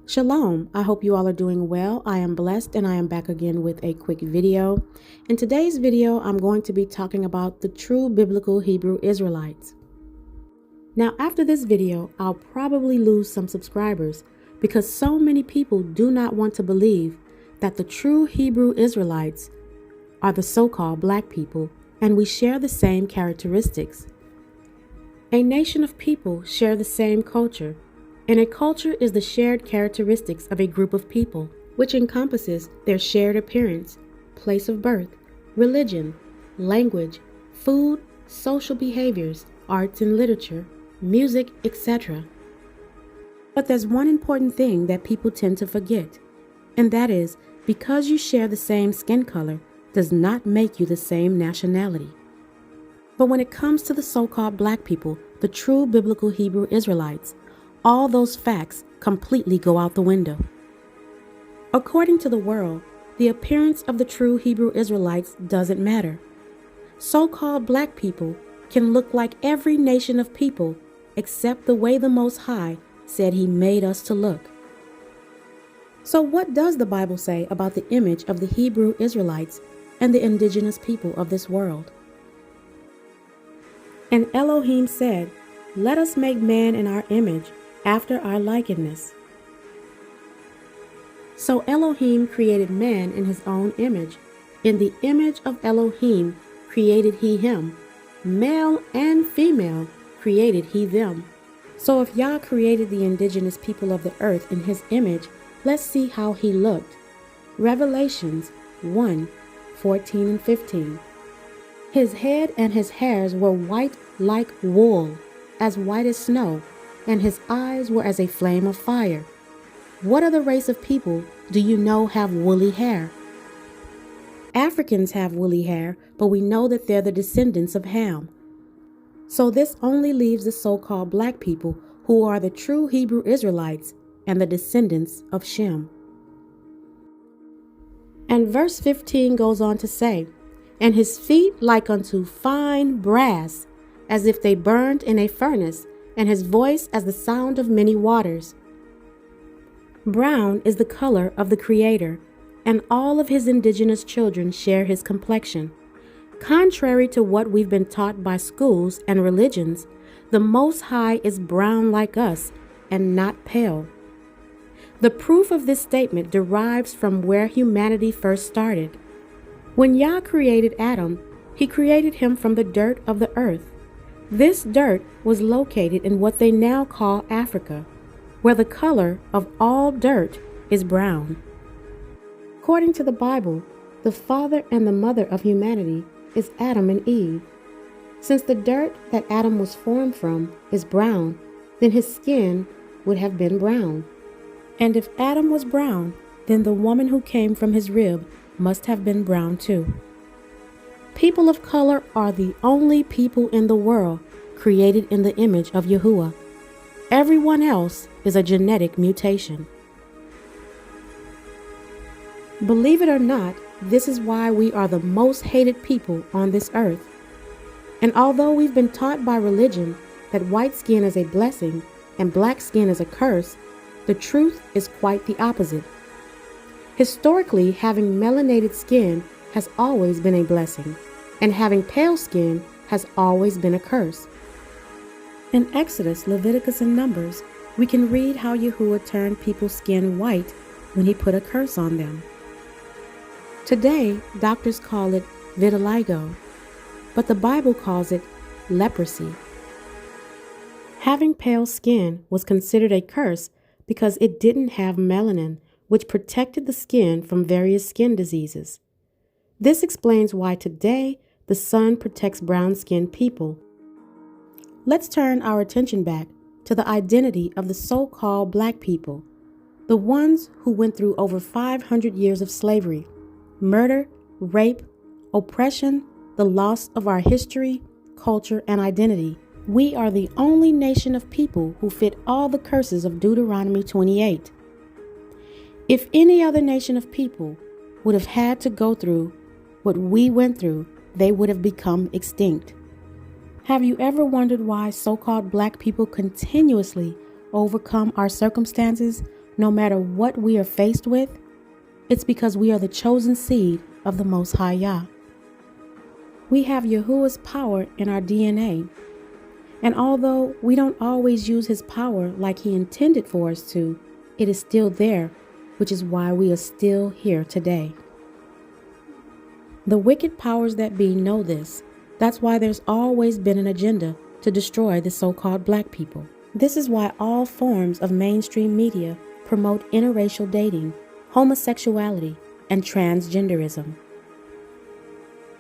Shalom, I hope you all are doing well. I am blessed and I am back again with a quick video. In today's video, I'm going to be talking about the true biblical Hebrew Israelites. Now, after this video, I'll probably lose some subscribers because so many people do not want to believe that the true Hebrew Israelites are the so-called black people and we share the same characteristics. A nation of people share the same culture. And a culture is the shared characteristics of a group of people, which encompasses their shared appearance, place of birth, religion, language, food, social behaviors, arts and literature, music, etc. But there's one important thing that people tend to forget, and that is because you share the same skin color does not make you the same nationality. But when it comes to the so-called black people, the true biblical Hebrew Israelites, all those facts completely go out the window. According to the world, the appearance of the true Hebrew Israelites doesn't matter. So-called black people can look like every nation of people except the way the Most High said He made us to look. So what does the Bible say about the image of the Hebrew Israelites and the indigenous people of this world? And Elohim said, "Let us make man in our image, after our likeness." So Elohim created man in his own image. In the image of Elohim created he him. Male and female created he them. So if Yah created the indigenous people of the earth in his image, let's see how he looked. Revelations 1:14 and 15. His head and his hairs were white like wool, as white as snow, and his eyes were as a flame of fire. What other race of people do you know have woolly hair? Africans have woolly hair, but we know that they're the descendants of Ham. So this only leaves the so-called black people who are the true Hebrew Israelites and the descendants of Shem. And verse 15 goes on to say, "And his feet like unto fine brass, as if they burned in a furnace, and his voice as the sound of many waters." Brown is the color of the Creator, and all of his indigenous children share his complexion. Contrary to what we've been taught by schools and religions, the Most High is brown like us and not pale. The proof of this statement derives from where humanity first started. When Yah created Adam, He created him from the dirt of the earth. This dirt was located in what they now call Africa, where the color of all dirt is brown. According to the Bible, the father and the mother of humanity is Adam and Eve. Since the dirt that Adam was formed from is brown, then his skin would have been brown. And if Adam was brown, then the woman who came from his rib must have been brown too. People of color are the only people in the world created in the image of Yahuwah. Everyone else is a genetic mutation. Believe it or not, this is why we are the most hated people on this earth. And although we've been taught by religion that white skin is a blessing and black skin is a curse, the truth is quite the opposite. Historically, having melanated skin has always been a blessing, and having pale skin has always been a curse. In Exodus, Leviticus, and Numbers, we can read how Yahuwah turned people's skin white when He put a curse on them. Today, doctors call it vitiligo, but the Bible calls it leprosy. Having pale skin was considered a curse because it didn't have melanin, which protected the skin from various skin diseases. This explains why today the sun protects brown-skinned people. Let's turn our attention back to the identity of the so-called black people, the ones who went through over 500 years of slavery, murder, rape, oppression, the loss of our history, culture, and identity. We are the only nation of people who fit all the curses of Deuteronomy 28. If any other nation of people would have had to go through what we went through, they would have become extinct. Have you ever wondered why so-called black people continuously overcome our circumstances no matter what we are faced with, it's because we are the chosen seed of the Most High Yah. We have Yahuwah's power in our DNA, and although we don't always use his power like he intended for us to, it is still there, which is why we are still here today. The wicked powers that be know this. That's why there's always been an agenda to destroy the so-called black people. This is why all forms of mainstream media promote interracial dating, homosexuality, and transgenderism.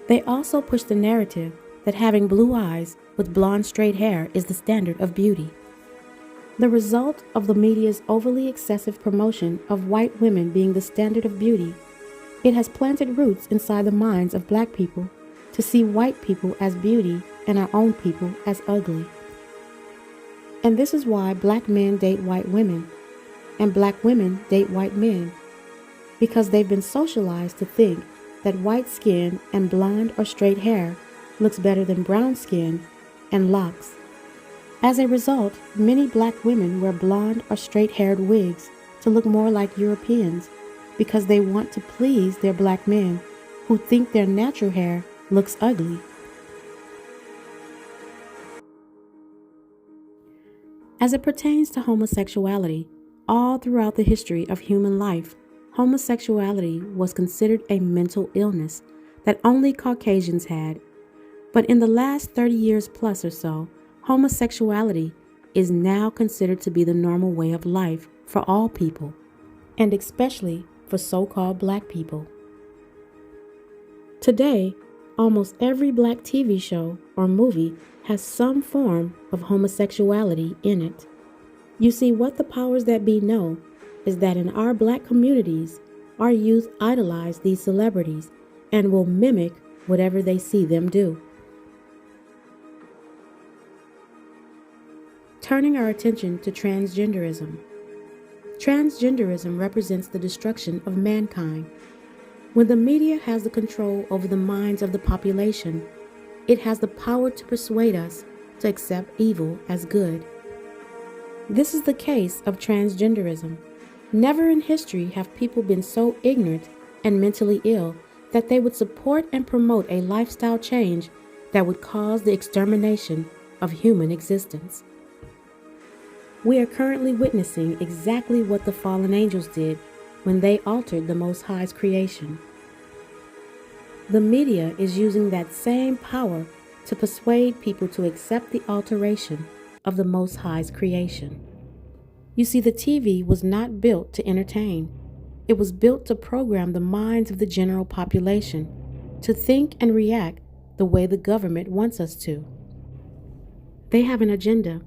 They also push the narrative that having blue eyes with blonde straight hair is the standard of beauty. The result of the media's overly excessive promotion of white women being the standard of beauty, it has planted roots inside the minds of black people to see white people as beauty and our own people as ugly. And this is why black men date white women and black women date white men, because they've been socialized to think that white skin and blonde or straight hair looks better than brown skin and locks. As a result, many black women wear blonde or straight-haired wigs to look more like Europeans because they want to please their black men who think their natural hair looks ugly. As it pertains to homosexuality, all throughout the history of human life, homosexuality was considered a mental illness that only Caucasians had. But in the last 30 years plus or so, homosexuality is now considered to be the normal way of life for all people, and especially for so-called black people. Today, almost every black TV show or movie has some form of homosexuality in it. You see, what the powers that be know is that in our black communities, our youth idolize these celebrities and will mimic whatever they see them do. Turning our attention to transgenderism. Transgenderism represents the destruction of mankind. When the media has the control over the minds of the population, it has the power to persuade us to accept evil as good. This is the case of transgenderism. Never in history have people been so ignorant and mentally ill that they would support and promote a lifestyle change that would cause the extermination of human existence. We are currently witnessing exactly what the fallen angels did when they altered the Most High's creation. The media is using that same power to persuade people to accept the alteration of the Most High's creation. You see, the TV was not built to entertain. It was built to program the minds of the general population to think and react the way the government wants us to. They have an agenda,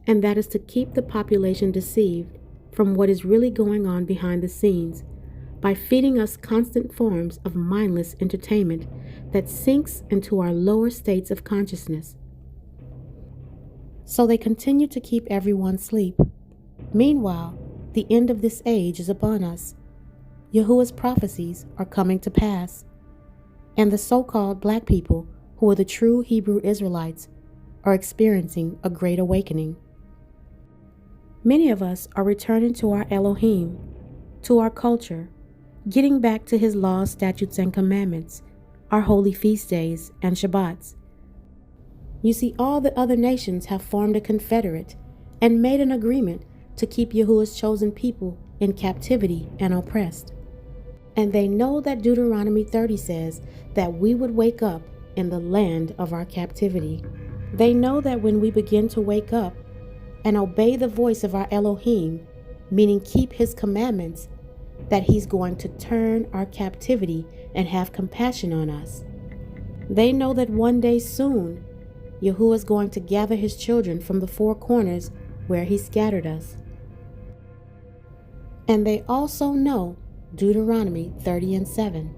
and that is to keep the population deceived from what is really going on behind the scenes by feeding us constant forms of mindless entertainment that sinks into our lower states of consciousness. So they continue to keep everyone asleep. Meanwhile, the end of this age is upon us. Yahuwah's prophecies are coming to pass, and the so-called black people, who are the true Hebrew Israelites, are experiencing a great awakening. Many of us are returning to our Elohim, to our culture, getting back to his laws, statutes, and commandments, our holy feast days and Shabbats. You see, all the other nations have formed a confederate and made an agreement to keep Yahuwah's chosen people in captivity and oppressed. And they know that Deuteronomy 30 says that we would wake up in the land of our captivity. They know that when we begin to wake up and obey the voice of our Elohim, meaning keep his commandments, that he's going to turn our captivity and have compassion on us. They know that one day soon, Yahuwah is going to gather his children from the four corners where he scattered us. And they also know Deuteronomy 30:7.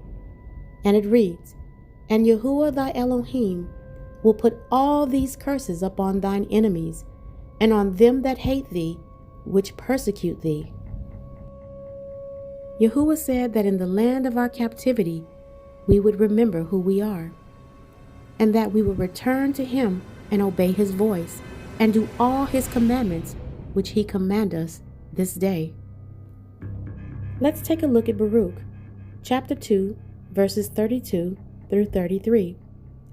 And it reads, "And Yahuwah thy Elohim will put all these curses upon thine enemies, and on them that hate thee, which persecute thee." Yahuwah said that in the land of our captivity, we would remember who we are, and that we would return to him and obey his voice, and do all his commandments, which he command us this day. Let's take a look at Baruch, chapter 2, verses 32 through 33,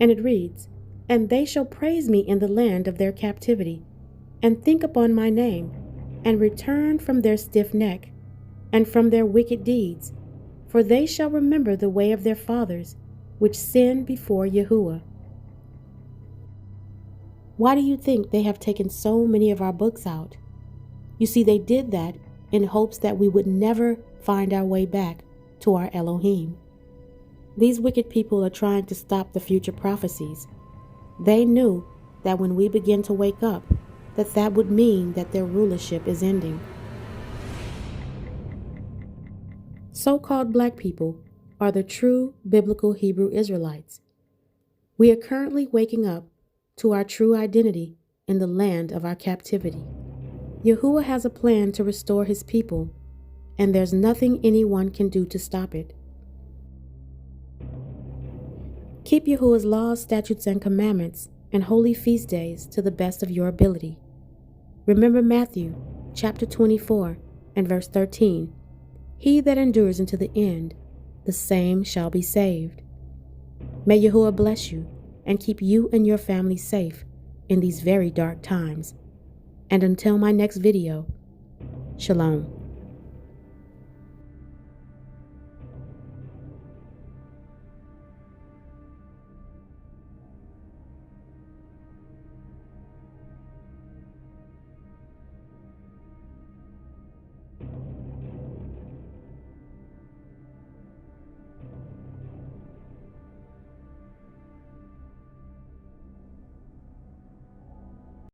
and it reads, "And they shall praise me in the land of their captivity, and think upon my name, and return from their stiff neck, and from their wicked deeds, for they shall remember the way of their fathers, which sinned before Yahuwah." Why do you think they have taken so many of our books out? You see, they did that in hopes that we would never find our way back to our Elohim. These wicked people are trying to stop the future prophecies. They knew that when we begin to wake up, that would mean that their rulership is ending. So-called black people are the true biblical Hebrew Israelites. We are currently waking up to our true identity in the land of our captivity. Yahuwah has a plan to restore his people, and there's nothing anyone can do to stop it. Keep Yahuwah's laws, statutes, and commandments and holy feast days to the best of your ability. Remember Matthew chapter 24 and verse 13. "He that endures unto the end, the same shall be saved." May Yahuwah bless you and keep you and your family safe in these very dark times. And until my next video, Shalom.